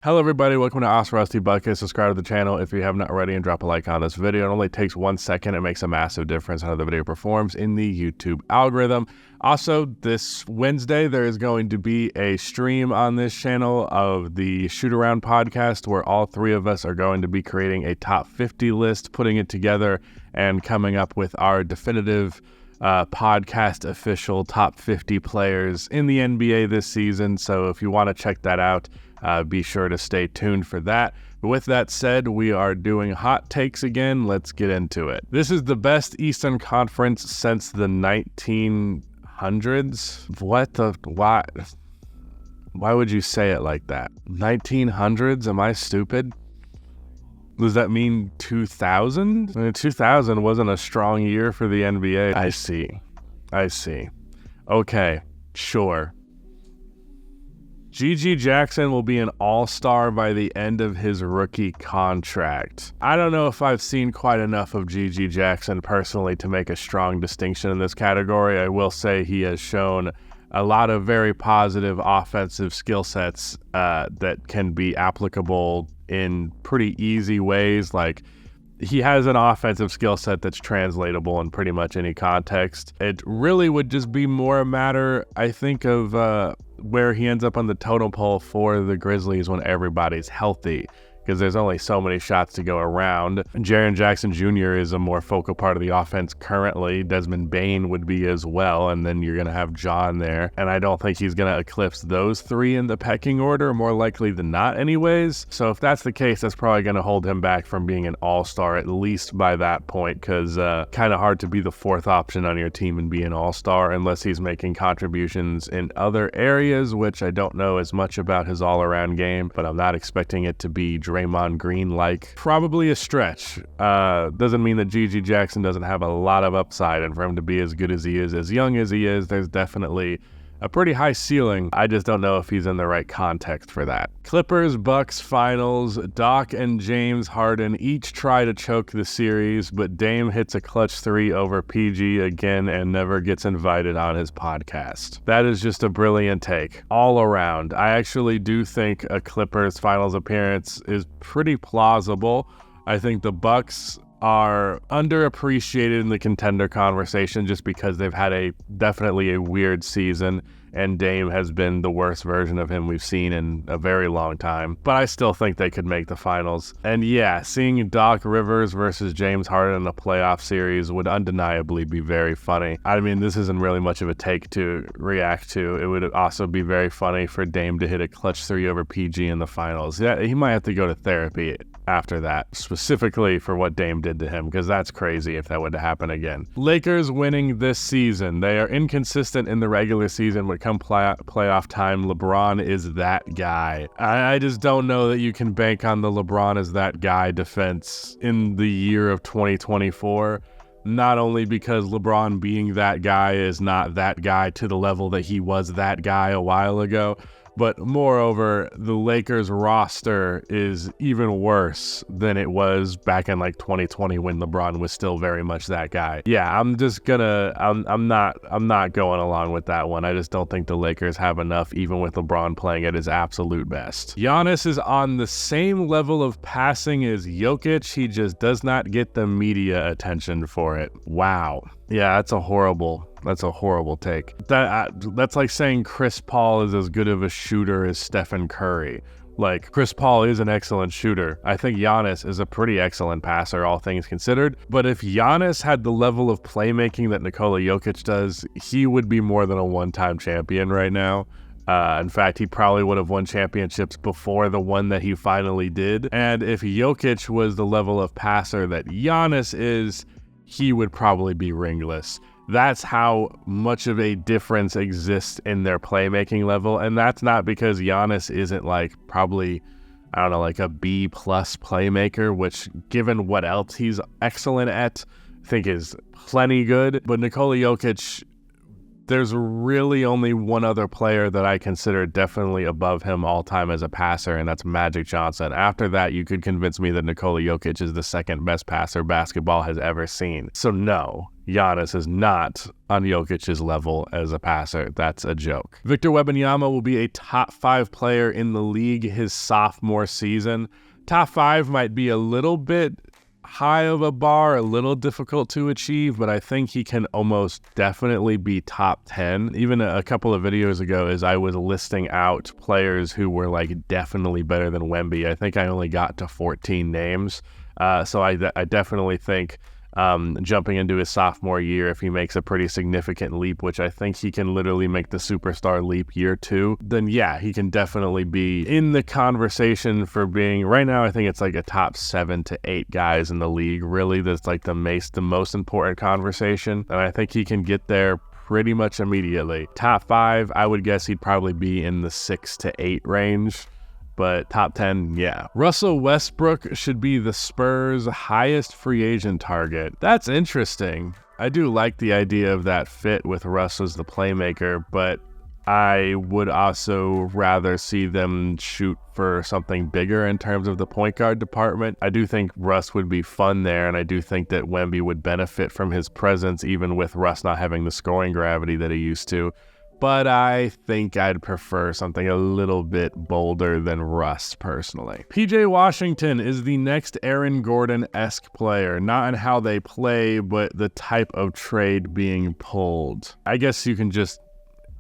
Hello everybody, welcome to Oscar Rusty Bucket. Subscribe to the channel if you have not already and drop a like on this video. It only takes 1 second. It makes a massive difference on how the video performs in the YouTube algorithm. Also, this Wednesday, there is going to be a stream on this channel of the Shoot Around podcast where all three of us are going to be creating a top 50 list, putting it together and coming up with our definitive podcast official top 50 players in the NBA this season. So if you want to check that out, be sure to stay tuned for that. But with that said, we are doing hot takes again. Let's get into it. This is the best Eastern Conference since the 1900s. Why would you say it like that? 1900s? Am I stupid? Does that mean 2000? 2000 wasn't a strong year for the NBA. I see. Okay, sure. GG Jackson will be an all-star by the end of his rookie contract. I don't know if I've seen quite enough of GG Jackson personally to make a strong distinction in this category. I will say he has shown a lot of very positive offensive skill sets that can be applicable in pretty easy ways. Like, he has an offensive skill set that's translatable in pretty much any context. It really would just be more a matter, I think, of where he ends up on the totem pole for the Grizzlies when everybody's healthy, because there's only so many shots to go around. Jaren Jackson Jr. is a more focal part of the offense currently. Desmond Bane would be as well, and then you're going to have John there. And I don't think he's going to eclipse those three in the pecking order, more likely than not anyways. So if that's the case, that's probably going to hold him back from being an all-star, at least by that point, because kind of hard to be the fourth option on your team and be an all-star unless he's making contributions in other areas, which I don't know as much about his all-around game, but I'm not expecting it to be Draymond Green-like. Probably a stretch. Doesn't mean that GG Jackson doesn't have a lot of upside, and for him to be as good as he is, as young as he is, there's definitely a pretty high ceiling. I just don't know if he's in the right context for that. Clippers Bucks finals. Doc and James Harden each try to choke the series, but Dame hits a clutch three over PG again and never gets invited on his podcast. That is just a brilliant take all around. I actually do think a Clippers finals appearance is pretty plausible. I think the Bucks are underappreciated in the contender conversation just because they've had definitely a weird season, and Dame has been the worst version of him we've seen in a very long time. But I still think they could make the finals. And yeah, seeing Doc Rivers versus James Harden in a playoff series would undeniably be very funny. I mean, this isn't really much of a take to react to. It would also be very funny for Dame to hit a clutch three over PG in the finals. Yeah, he might have to go to therapy after that, specifically for what Dame did to him, because that's crazy if that were to happen again. Lakers winning this season. They are inconsistent in the regular season. When it comes playoff time, LeBron is that guy. I just don't know that you can bank on the LeBron is that guy defense in the year of 2024. Not only because LeBron being that guy is not that guy to the level that he was that guy a while ago, but moreover, the Lakers roster is even worse than it was back in like 2020 when LeBron was still very much that guy. Yeah, I'm not going along with that one. I just don't think the Lakers have enough, even with LeBron playing at his absolute best. Giannis is on the same level of passing as Jokic. He just does not get the media attention for it. Wow. Yeah, that's a horrible take. That's like saying Chris Paul is as good of a shooter as Stephen Curry. Like, Chris Paul is an excellent shooter. I think Giannis is a pretty excellent passer, all things considered. But if Giannis had the level of playmaking that Nikola Jokic does, he would be more than a one-time champion right now. In fact, he probably would have won championships before the one that he finally did. And if Jokic was the level of passer that Giannis is, he would probably be ringless. That's how much of a difference exists in their playmaking level. And that's not because Giannis isn't like probably, I don't know, like a B+ playmaker, which given what else he's excellent at, I think is plenty good. But Nikola Jokic, There's really only one other player that I consider definitely above him all time as a passer, and that's Magic Johnson. After that, you could convince me that Nikola Jokic is the second best passer basketball has ever seen. So no, Giannis is not on Jokic's level as a passer. That's a joke. Victor Wembanyama will be a top 5 player in the league his sophomore season. Top 5 might be a little bit high of a bar, a little difficult to achieve, but I think he can almost definitely be top 10. Even a couple of videos ago, as I was listing out players who were like definitely better than Wemby, I think I only got to 14 names. So I definitely think jumping into his sophomore year, if he makes a pretty significant leap, which I think he can literally make the superstar leap year 2, then yeah, he can definitely be in the conversation for being, right now I think it's like a top 7 to 8 guys in the league, really. That's like the most important conversation, and I think he can get there pretty much immediately. Top 5, I would guess he'd probably be in the 6 to 8 range. But top 10, yeah. Russell Westbrook should be the Spurs' highest free agent target. That's interesting. I do like the idea of that fit with Russ as the playmaker, but I would also rather see them shoot for something bigger in terms of the point guard department. I do think Russ would be fun there, and I do think that Wemby would benefit from his presence, even with Russ not having the scoring gravity that he used to. But I think I'd prefer something a little bit bolder than Russ, personally. PJ Washington is the next Aaron Gordon-esque player, not in how they play, but the type of trade being pulled. I guess you can just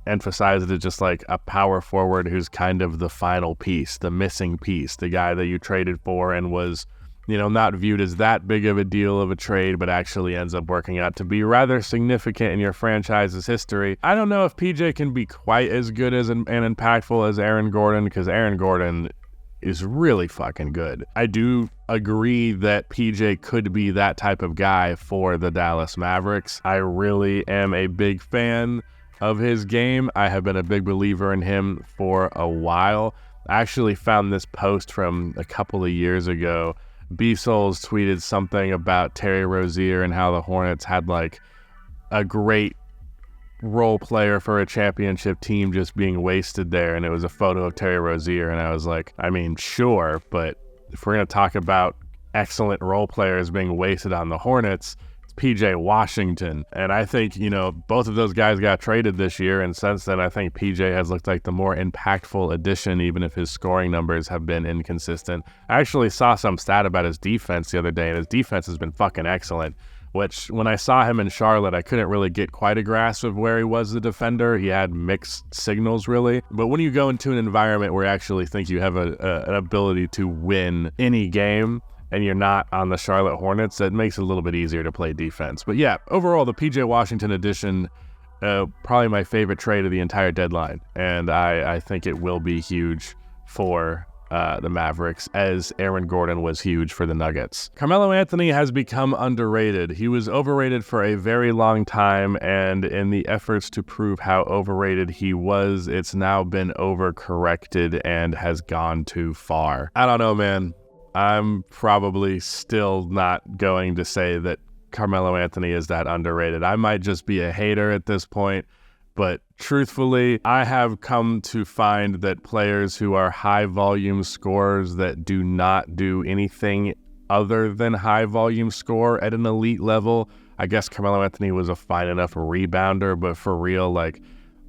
emphasize it as just like a power forward who's kind of the final piece, the missing piece, the guy that you traded for and was, not viewed as that big of a deal of a trade, but actually ends up working out to be rather significant in your franchise's history. I don't know if PJ can be quite as good as and impactful as Aaron Gordon, because Aaron Gordon is really fucking good. I do agree that PJ could be that type of guy for the Dallas Mavericks. I really am a big fan of his game. I have been a big believer in him for a while. I actually found this post from a couple of years ago. B-Souls tweeted something about Terry Rozier and how the Hornets had like a great role player for a championship team just being wasted there, and it was a photo of Terry Rozier, and I was like, I mean, sure, but if we're going to talk about excellent role players being wasted on the Hornets, it's PJ Washington. And I think, both of those guys got traded this year, and since then I think PJ has looked like the more impactful addition, even if his scoring numbers have been inconsistent. I actually saw some stat about his defense the other day, and his defense has been fucking excellent, which when I saw him in Charlotte, I couldn't really get quite a grasp of where he was the defender. He had mixed signals, really. But when you go into an environment where you actually think you have an ability to win any game, and you're not on the Charlotte Hornets, that makes it a little bit easier to play defense. But yeah, overall, the PJ Washington edition, probably my favorite trade of the entire deadline. And I think it will be huge for the Mavericks, as Aaron Gordon was huge for the Nuggets. Carmelo Anthony has become underrated. He was overrated for a very long time, and in the efforts to prove how overrated he was, it's now been overcorrected and has gone too far. I don't know, man. I'm probably still not going to say that Carmelo Anthony is that underrated. I might just be a hater at this point, but truthfully, I have come to find that players who are high volume scorers that do not do anything other than high volume score at an elite level, I guess Carmelo Anthony was a fine enough rebounder, but for real, like,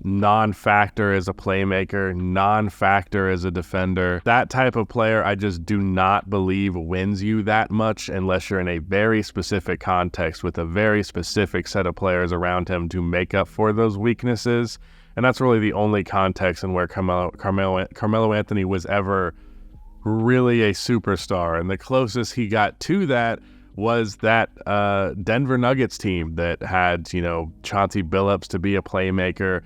non-factor as a playmaker, non-factor as a defender. That type of player I just do not believe wins you that much unless you're in a very specific context with a very specific set of players around him to make up for those weaknesses. And that's really the only context in where Carmelo Anthony was ever really a superstar. And the closest he got to that was that Denver Nuggets team that had, Chauncey Billups to be a playmaker,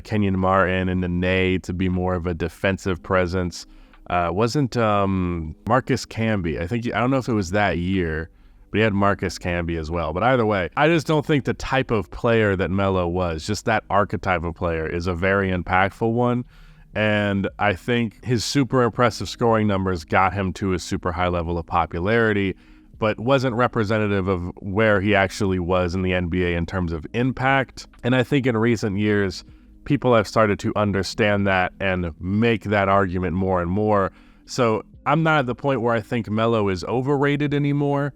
Kenyon Martin and Nene to be more of a defensive presence. Wasn't Marcus Camby? I don't know if it was that year, but he had Marcus Camby as well. But either way, I just don't think the type of player that Melo was, just that archetype of player, is a very impactful one. And I think his super impressive scoring numbers got him to a super high level of popularity, but wasn't representative of where he actually was in the NBA in terms of impact. And I think in recent years, people have started to understand that and make that argument more and more. So I'm not at the point where I think Melo is overrated anymore,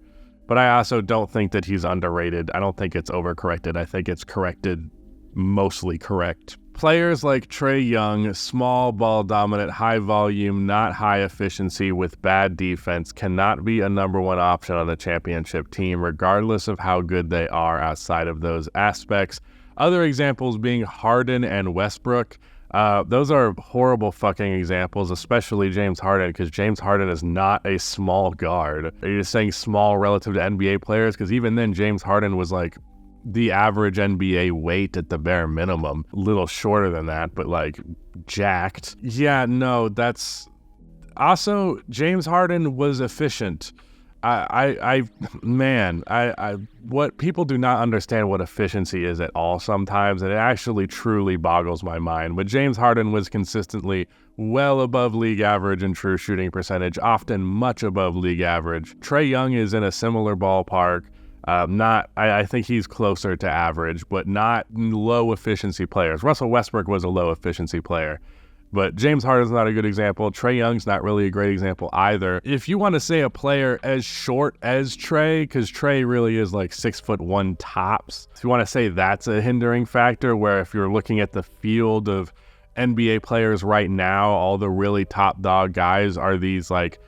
but I also don't think that he's underrated. I don't think it's overcorrected. I think it's corrected, mostly correct. Players like Trae Young, small ball dominant, high volume, not high efficiency with bad defense, cannot be a number one option on the championship team, regardless of how good they are outside of those aspects. Other examples being Harden and Westbrook. Those are horrible fucking examples, especially James Harden, because James Harden is not a small guard. Are you just saying small relative to NBA players? Because even then, James Harden was like the average NBA weight at the bare minimum. A little shorter than that, but like jacked. Yeah, no, that's... Also, James Harden was efficient. What people do not understand what efficiency is at all sometimes, and it actually truly boggles my mind. But James Harden was consistently well above league average in true shooting percentage, often much above league average. Trae Young is in a similar ballpark. I think he's closer to average, but not low efficiency players. Russell Westbrook was a low efficiency player. But James Harden's not a good example. Trae Young's not really a great example either. If you want to say a player as short as Trae, because Trae really is like 6'1" tops. If you want to say that's a hindering factor, where if you're looking at the field of NBA players right now, all the really top dog guys are these like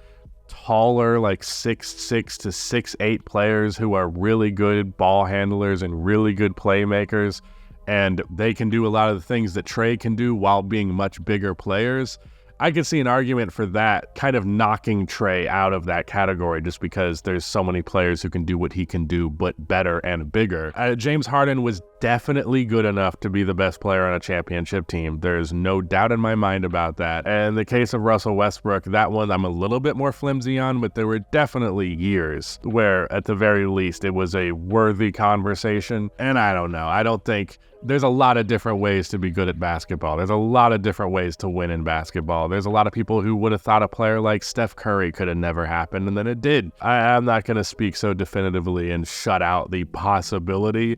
taller, like 6'6" to 6'8" players who are really good ball handlers and really good playmakers. And they can do a lot of the things that Trae can do while being much bigger players. I could see an argument for that, kind of knocking Trae out of that category just because there's so many players who can do what he can do, but better and bigger. James Harden was definitely good enough to be the best player on a championship team. There's no doubt in my mind about that. And in the case of Russell Westbrook, that one I'm a little bit more flimsy on, but there were definitely years where, at the very least, it was a worthy conversation. And I don't know. I don't think... There's a lot of different ways to be good at basketball. There's a lot of different ways to win in basketball. There's a lot of people who would have thought a player like Steph Curry could have never happened, and then it did. I'm not going to speak so definitively and shut out the possibility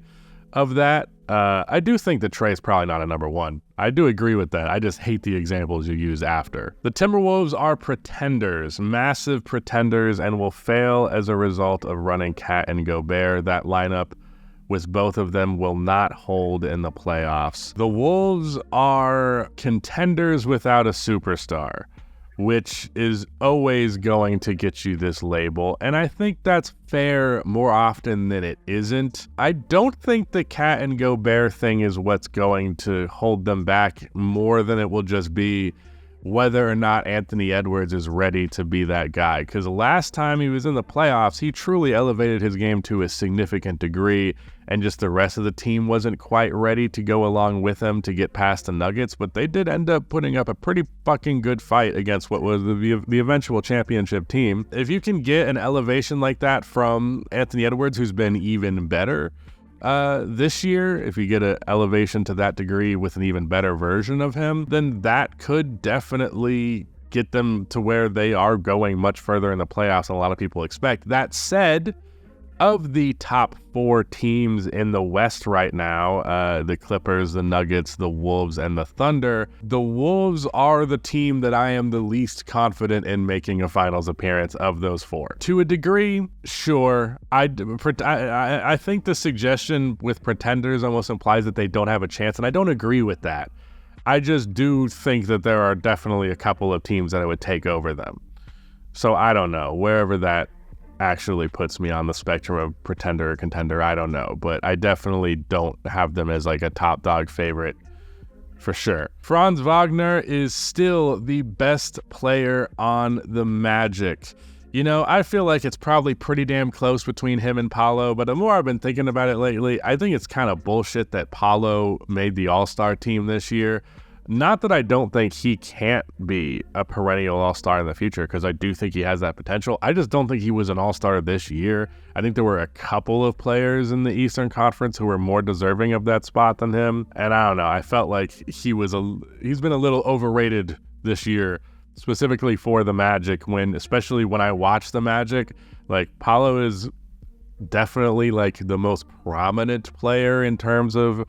of that. I do think that Trae's probably not a number one. I do agree with that. I just hate the examples you use after. The Timberwolves are pretenders, massive pretenders, and will fail as a result of running Cat and Gobert. That lineup with both of them will not hold in the playoffs. The Wolves are contenders without a superstar, which is always going to get you this label, and I think that's fair more often than it isn't. I don't think the Cat and Gobert thing is what's going to hold them back more than it will just be whether or not Anthony Edwards is ready to be that guy. Because last time he was in the playoffs, he truly elevated his game to a significant degree, and just the rest of the team wasn't quite ready to go along with him to get past the Nuggets, but they did end up putting up a pretty fucking good fight against what was the eventual championship team. If you can get an elevation like that from Anthony Edwards, who's been even better this year, if you get an elevation to that degree with an even better version of him, then that could definitely get them to where they are going much further in the playoffs than a lot of people expect. That said, of the top four teams in the West right now, the Clippers, the Nuggets, the Wolves, and the Thunder, the Wolves are the team that I am the least confident in making a finals appearance of those four. To a degree, sure. I think the suggestion with pretenders almost implies that they don't have a chance, and I don't agree with that. I just do think that there are definitely a couple of teams that I would take over them. So I don't know, wherever that actually puts me on the spectrum of pretender or contender, I don't know, but I definitely don't have them as like a top dog favorite for sure. Franz Wagner is still the best player on the Magic. You know, I feel like it's probably pretty damn close between him and Paolo, but the more I've been thinking about it lately, I think it's kind of bullshit that Paolo made the All-Star team this year. Not that I don't think he can't be a perennial all-star in the future, because I do think he has that potential. I just don't think he was an all-star this year. I think there were a couple of players in the Eastern Conference who were more deserving of that spot than him. And I don't know, I felt like he's been a little overrated this year specifically for the Magic, especially when I watch the Magic, like Paolo is definitely like the most prominent player in terms of,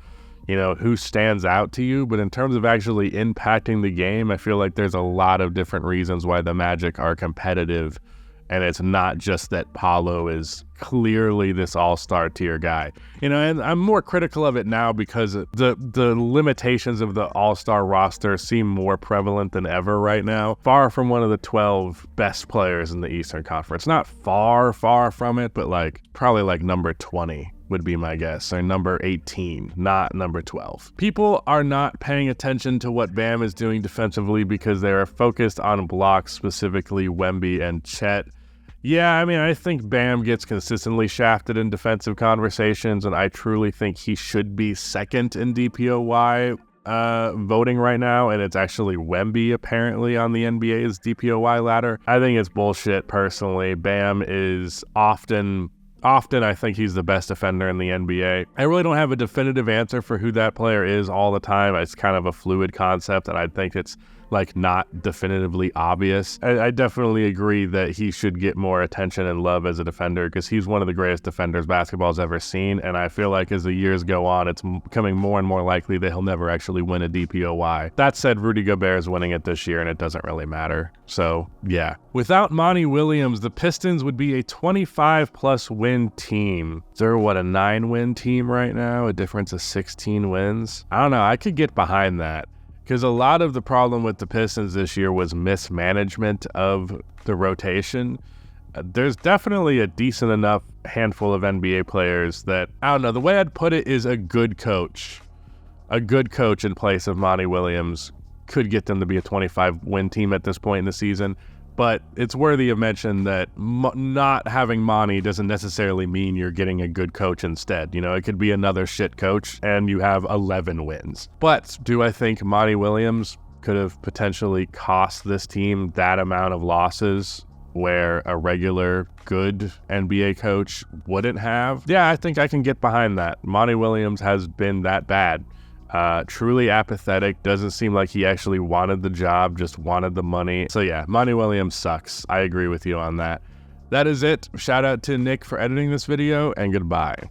who stands out to you. But in terms of actually impacting the game, I feel like there's a lot of different reasons why the Magic are competitive. And it's not just that Paolo is clearly this all-star tier guy. And I'm more critical of it now because the limitations of the all-star roster seem more prevalent than ever right now. Far from one of the 12 best players in the Eastern Conference. Not far from it, but probably number 20 would be my guess, or number 18, not number 12. People are not paying attention to what Bam is doing defensively because they are focused on blocks, specifically Wemby and Chet. Yeah, I think Bam gets consistently shafted in defensive conversations, and I truly think he should be second in DPOY voting right now, and it's actually Wemby apparently on the NBA's DPOY ladder. I think it's bullshit personally. Bam is often I think he's the best defender in the NBA. I really don't have a definitive answer for who that player is all the time. It's kind of a fluid concept, and I think it's not definitively obvious. I definitely agree that he should get more attention and love as a defender because he's one of the greatest defenders basketball's ever seen, and I feel like as the years go on, it's becoming more and more likely that he'll never actually win a DPOY. That said, Rudy Gobert is winning it this year, and it doesn't really matter. So, yeah. Without Monty Williams, the Pistons would be a 25-plus win team. They're, a 9-win team right now? A difference of 16 wins? I don't know. I could get behind that. Because a lot of the problem with the Pistons this year was mismanagement of the rotation. There's definitely a decent enough handful of NBA players that, I don't know, the way I'd put it is a good coach. A good coach in place of Monty Williams could get them to be a 25-win team at this point in the season. But it's worthy of mention that not having Monty doesn't necessarily mean you're getting a good coach instead. It could be another shit coach and you have 11 wins. But do I think Monty Williams could have potentially cost this team that amount of losses where a regular good NBA coach wouldn't have? Yeah, I think I can get behind that. Monty Williams has been that bad. Truly apathetic, doesn't seem like he actually wanted the job, just wanted the money. So yeah, Monty Williams sucks. I agree with you on that. That is it. Shout out to Nick for editing this video, and goodbye.